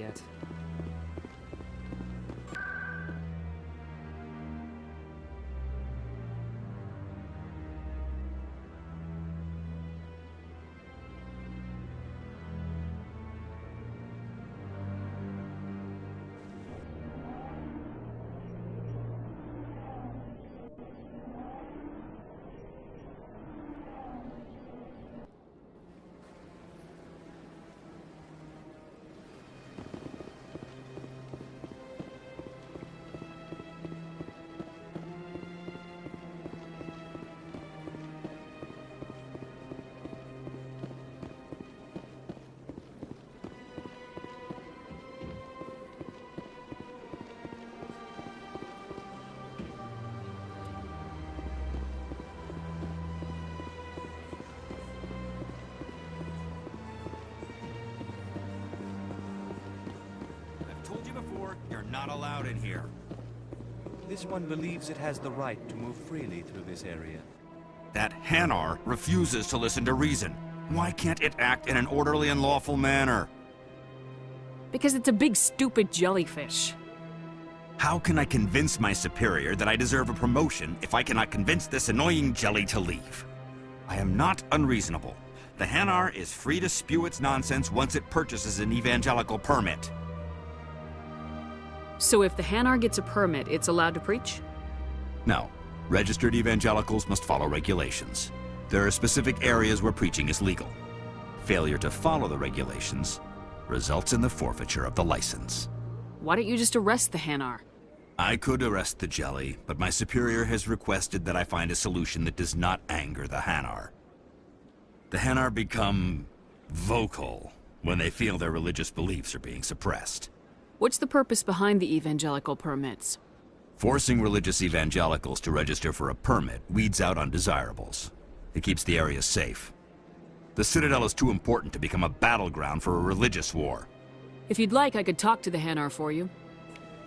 yet. You're not allowed in here. This one believes it has the right to move freely through this area. That Hanar refuses to listen to reason. Why can't it act in an orderly and lawful manner? Because it's a big stupid jellyfish. How can I convince my superior that I deserve a promotion if I cannot convince this annoying jelly to leave? I am not unreasonable. The Hanar is free to spew its nonsense once it purchases an evangelical permit. So if the Hanar gets a permit, it's allowed to preach? No. Registered evangelicals must follow regulations. There are specific areas where preaching is legal. Failure to follow the regulations results in the forfeiture of the license. Why don't you just arrest the Hanar? I could arrest the jelly, but my superior has requested that I find a solution that does not anger the Hanar. The Hanar become vocal when they feel their religious beliefs are being suppressed. What's the purpose behind the evangelical permits? Forcing religious evangelicals to register for a permit weeds out undesirables. It keeps the area safe. The Citadel is too important to become a battleground for a religious war. If you'd like, I could talk to the Hanar for you.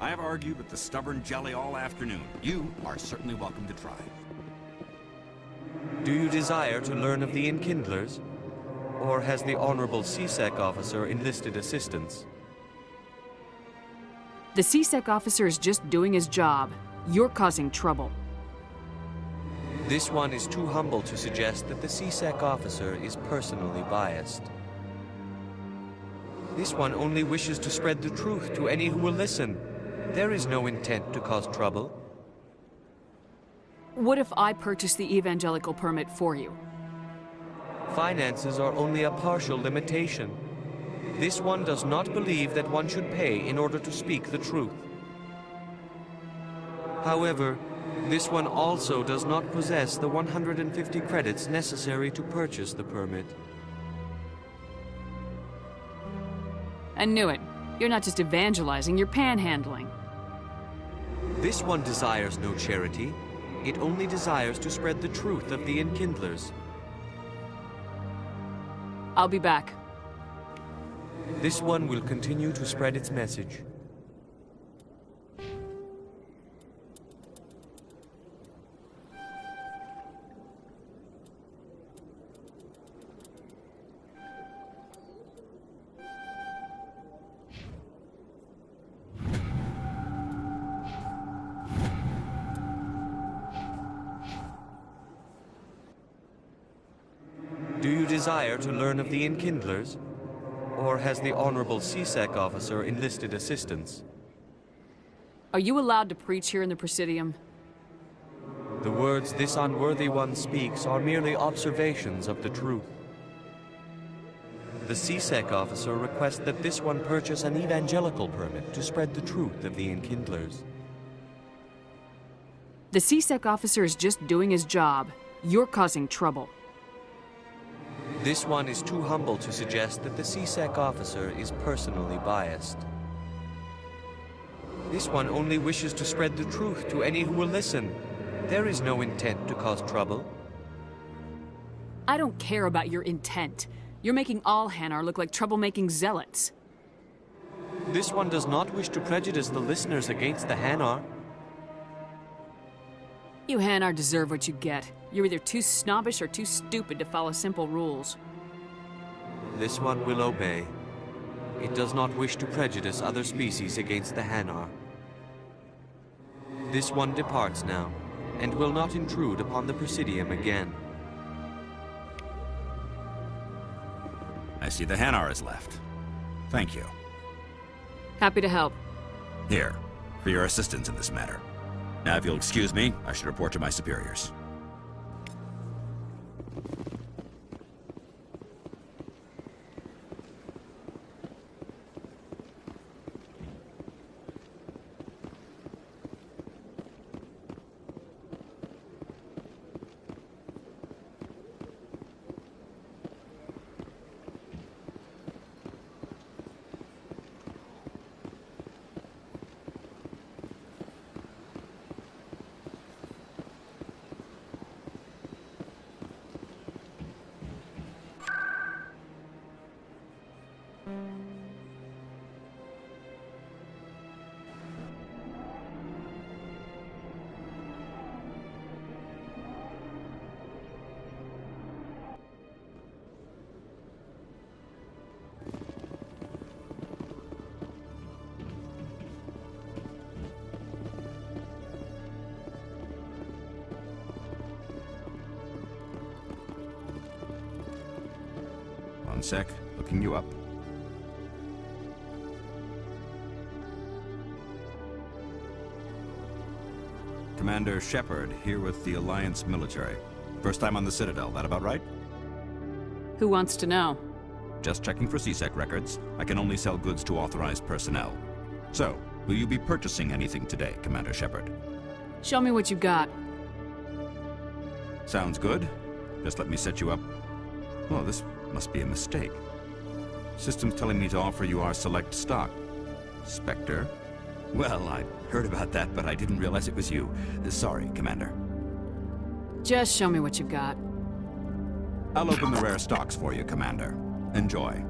I have argued with the stubborn jelly all afternoon. You are certainly welcome to try. Do you desire to learn of the Enkindlers? Or has the Honorable CSEC officer enlisted assistance? The CSEC officer is just doing his job. You're causing trouble. This one is too humble to suggest that the CSEC officer is personally biased. This one only wishes to spread the truth to any who will listen. There is no intent to cause trouble. What if I purchase the evangelical permit for you? Finances are only a partial limitation. This one does not believe that one should pay in order to speak the truth. However, this one also does not possess the 150 credits necessary to purchase the permit. I knew it. You're not just evangelizing, you're panhandling. This one desires no charity. It only desires to spread the truth of the Enkindlers. I'll be back. This one will continue to spread its message. Do you desire to learn of the Enkindlers? Or has the Honorable CSEC officer enlisted assistance? Are you allowed to preach here in the Presidium? The words this unworthy one speaks are merely observations of the truth. The CSEC officer requests that this one purchase an evangelical permit to spread the truth of the Enkindlers. The CSEC officer is just doing his job. You're causing trouble. This one is too humble to suggest that the CSEC officer is personally biased. This one only wishes to spread the truth to any who will listen. There is no intent to cause trouble. I don't care about your intent. You're making all Hanar look like troublemaking zealots. This one does not wish to prejudice the listeners against the Hanar. You Hanar deserve what you get. You're either too snobbish or too stupid to follow simple rules. This one will obey. It does not wish to prejudice other species against the Hanar. This one departs now, and will not intrude upon the Presidium again. I see the Hanar is left. Thank you. Happy to help. Here, for your assistance in this matter. Now, if you'll excuse me, I should report to my superiors. One sec, looking you up. Commander Shepard, here with the Alliance military. First time on the Citadel, that about right? Who wants to know? Just checking for CSEC records. I can only sell goods to authorized personnel. So, will you be purchasing anything today, Commander Shepard? Show me what you got. Sounds good. Just let me set you up. Oh, this must be a mistake. System's telling me to offer you our select stock. Spectre? Well, I heard about that, but I didn't realize it was you. Sorry, Commander. Just show me what you got. I'll open the rare stocks for you, Commander. Enjoy.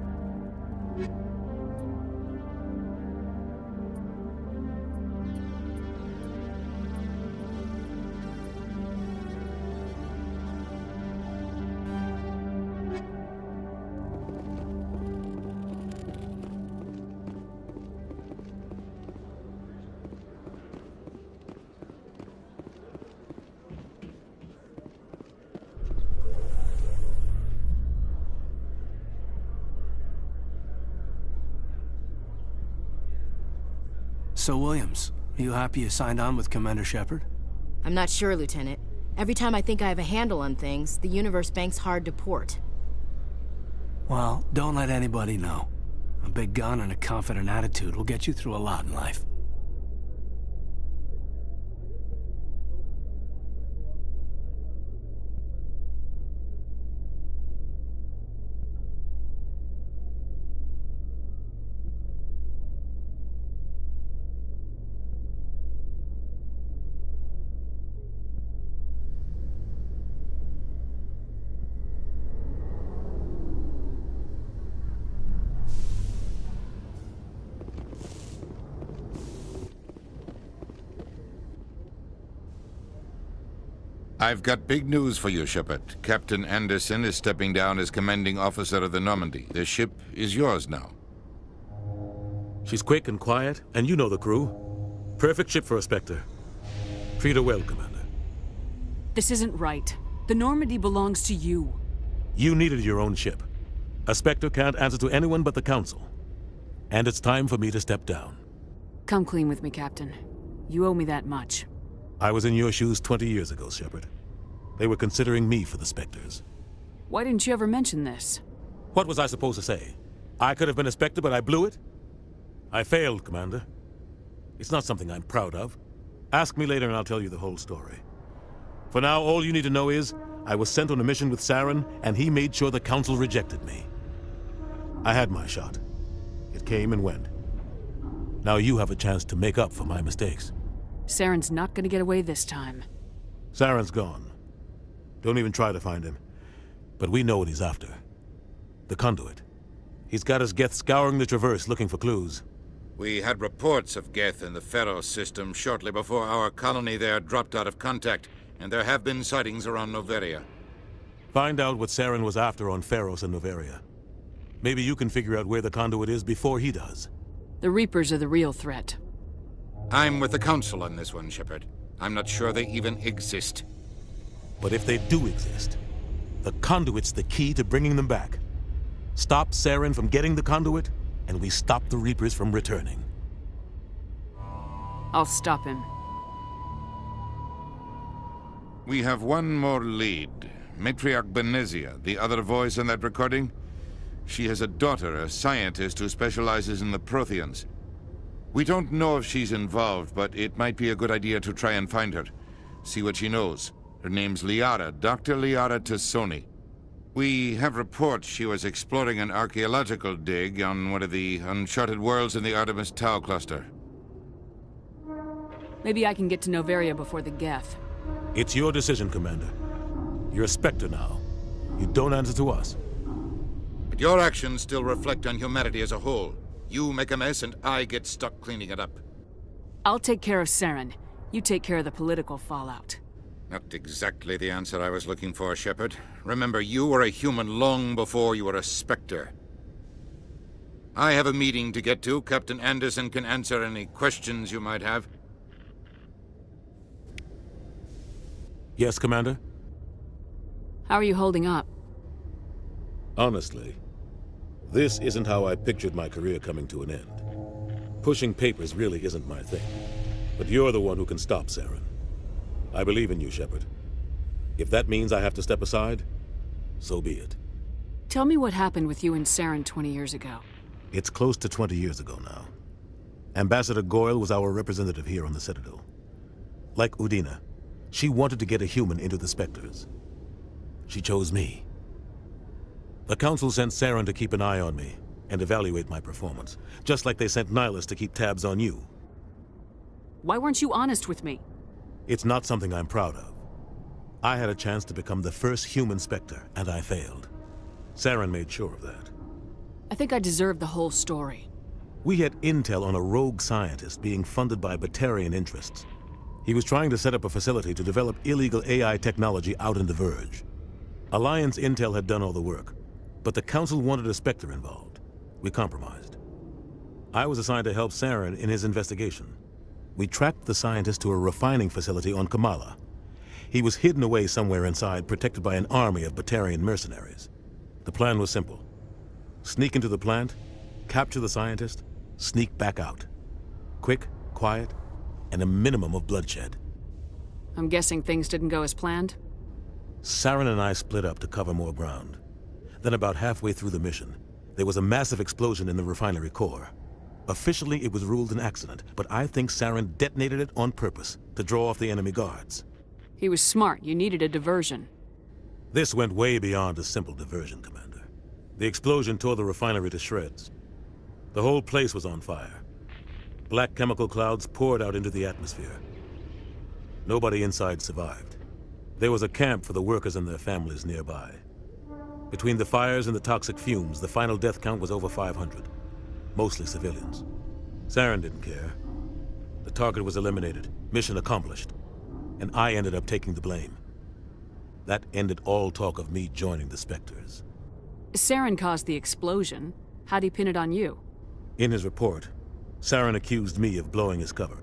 So, Williams, are you happy you signed on with Commander Shepard? I'm not sure, Lieutenant. Every time I think I have a handle on things, the Universe Bank's hard to port. Well, don't let anybody know. A big gun and a confident attitude will get you through a lot in life. I've got big news for you, Shepard. Captain Anderson is stepping down as commanding officer of the Normandy. The ship is yours now. She's quick and quiet, and you know the crew. Perfect ship for a Spectre. Treat her well, Commander. This isn't right. The Normandy belongs to you. You needed your own ship. A Spectre can't answer to anyone but the Council. And it's time for me to step down. Come clean with me, Captain. You owe me that much. I was in your shoes 20 years ago, Shepard. They were considering me for the Spectres. Why didn't you ever mention this? What was I supposed to say? I could have been a Spectre, but I blew it? I failed, Commander. It's not something I'm proud of. Ask me later and I'll tell you the whole story. For now, all you need to know is, I was sent on a mission with Saren, and he made sure the Council rejected me. I had my shot. It came and went. Now you have a chance to make up for my mistakes. Saren's not gonna get away this time. Saren's gone. Don't even try to find him. But we know what he's after. The Conduit. He's got his Geth scouring the Traverse looking for clues. We had reports of Geth in the Pharaoh system shortly before our colony there dropped out of contact, and there have been sightings around Noveria. Find out what Saren was after on Pharos and Noveria. Maybe you can figure out where the conduit is before he does. The Reapers are the real threat. I'm with the Council on this one, Shepard. I'm not sure they even exist. But if they do exist, the conduit's the key to bringing them back. Stop Saren from getting the conduit, and we stop the Reapers from returning. I'll stop him. We have one more lead. Matriarch Benezia, the other voice in that recording. She has a daughter, a scientist who specializes in the Protheans. We don't know if she's involved, but it might be a good idea to try and find her. See what she knows. Her name's Liara, Dr. Liara Tassoni. We have reports she was exploring an archaeological dig on one of the uncharted worlds in the Artemis Tau cluster. Maybe I can get to Noveria before the Geth. It's your decision, Commander. You're a Spectre now. You don't answer to us. But your actions still reflect on humanity as a whole. You make a mess and I get stuck cleaning it up. I'll take care of Saren. You take care of the political fallout. Not exactly the answer I was looking for, Shepard. Remember, you were a human long before you were a Spectre. I have a meeting to get to. Captain Anderson can answer any questions you might have. Yes, Commander? How are you holding up? Honestly, this isn't how I pictured my career coming to an end. Pushing papers really isn't my thing. But you're the one who can stop Saren. I believe in you, Shepard. If that means I have to step aside, so be it. Tell me what happened with you and Saren 20 years ago. It's close to 20 years ago now. Ambassador Goyle was our representative here on the Citadel. Like Udina, she wanted to get a human into the Spectres. She chose me. The Council sent Saren to keep an eye on me and evaluate my performance, just like they sent Nihilus to keep tabs on you. Why weren't you honest with me? It's not something I'm proud of. I had a chance to become the first human Spectre, and I failed. Saren made sure of that. I think I deserve the whole story. We had intel on a rogue scientist being funded by Batarian interests. He was trying to set up a facility to develop illegal AI technology out in the Verge. Alliance intel had done all the work, but the Council wanted a Spectre involved. We compromised. I was assigned to help Saren in his investigation. We tracked the scientist to a refining facility on Kamala. He was hidden away somewhere inside, protected by an army of Batarian mercenaries. The plan was simple. Sneak into the plant, capture the scientist, sneak back out. Quick, quiet, and a minimum of bloodshed. I'm guessing things didn't go as planned? Saren and I split up to cover more ground. Then about halfway through the mission, there was a massive explosion in the refinery core. Officially, it was ruled an accident, but I think Saren detonated it on purpose to draw off the enemy guards. He was smart. You needed a diversion. This went way beyond a simple diversion, Commander. The explosion tore the refinery to shreds. The whole place was on fire. Black chemical clouds poured out into the atmosphere. Nobody inside survived. There was a camp for the workers and their families nearby. Between the fires and the toxic fumes, the final death count was over 500. Mostly civilians. Saren didn't care. The target was eliminated, mission accomplished, and I ended up taking the blame. That ended all talk of me joining the Spectres. Saren caused the explosion. How'd he pin it on you? In his report, Saren accused me of blowing his cover.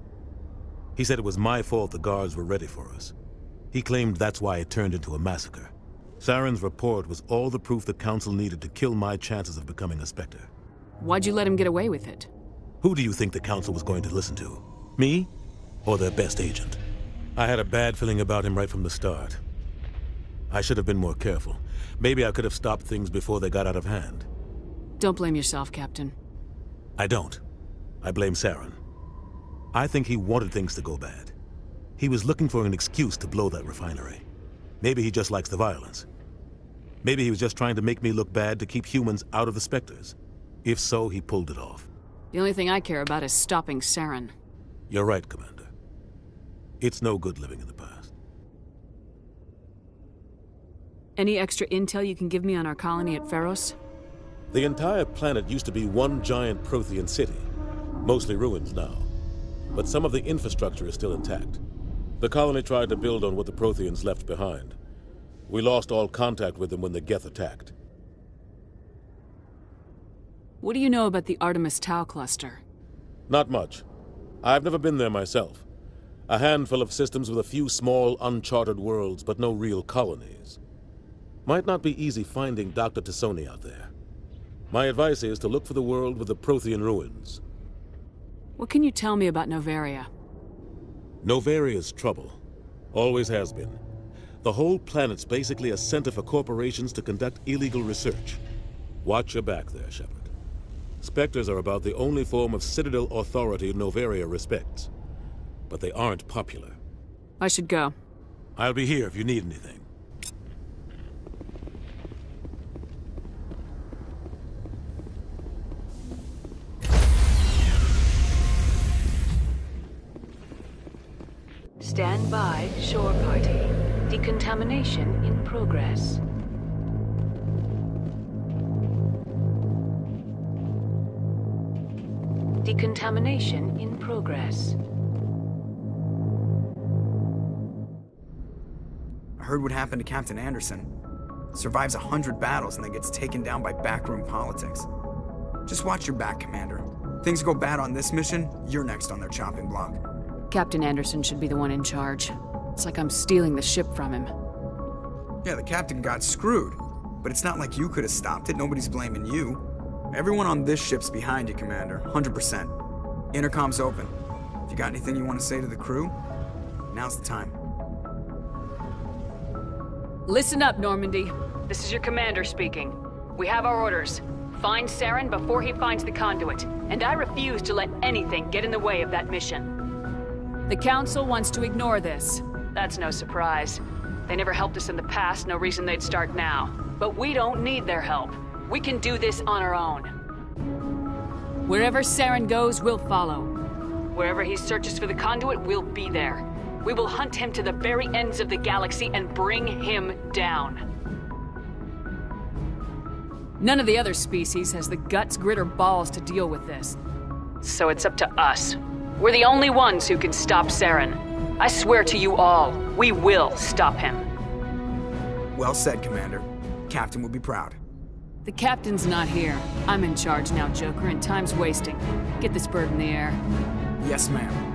He said it was my fault the guards were ready for us. He claimed that's why it turned into a massacre. Saren's report was all the proof the Council needed to kill my chances of becoming a Spectre. Why'd you let him get away with it? Who do you think the Council was going to listen to? Me? Or their best agent? I had a bad feeling about him right from the start. I should have been more careful. Maybe I could have stopped things before they got out of hand. Don't blame yourself, Captain. I don't. I blame Saren. I think he wanted things to go bad. He was looking for an excuse to blow that refinery. Maybe he just likes the violence. Maybe he was just trying to make me look bad to keep humans out of the Spectres. If so, he pulled it off. The only thing I care about is stopping Saren. You're right, Commander. It's no good living in the past. Any extra intel you can give me on our colony at Feros? The entire planet used to be one giant Prothean city. Mostly ruins now. But some of the infrastructure is still intact. The colony tried to build on what the Protheans left behind. We lost all contact with them when the Geth attacked. What do you know about the Artemis Tau cluster? Not much. I've never been there myself. A handful of systems with a few small, uncharted worlds, but no real colonies. Might not be easy finding Dr. T'Soni out there. My advice is to look for the world with the Prothean ruins. What can you tell me about Noveria? Novaria's trouble. Always has been. The whole planet's basically a center for corporations to conduct illegal research. Watch your back there, Shepard. Spectres are about the only form of Citadel authority Noveria respects. But they aren't popular. I should go. I'll be here if you need anything. Stand by, shore party. Decontamination in progress. Decontamination in progress. I heard what happened to Captain Anderson. Survives 100 battles and then gets taken down by backroom politics. Just watch your back, Commander. Things go bad on this mission, you're next on their chopping block. Captain Anderson should be the one in charge. It's like I'm stealing the ship from him. Yeah, the captain got screwed. But it's not like you could have stopped it. Nobody's blaming you. Everyone on this ship's behind you, Commander. 100%. Intercom's open. If you got anything you want to say to the crew, now's the time. Listen up, Normandy. This is your commander speaking. We have our orders. Find Saren before he finds the conduit. And I refuse to let anything get in the way of that mission. The Council wants to ignore this. That's no surprise. They never helped us in the past, no reason they'd start now. But we don't need their help. We can do this on our own. Wherever Saren goes, we'll follow. Wherever he searches for the conduit, we'll be there. We will hunt him to the very ends of the galaxy and bring him down. None of the other species has the guts, grit, or balls to deal with this. So it's up to us. We're the only ones who can stop Saren. I swear to you all, we will stop him. Well said, Commander. Captain will be proud. The captain's not here. I'm in charge now, Joker, and time's wasting. Get this bird in the air. Yes, ma'am.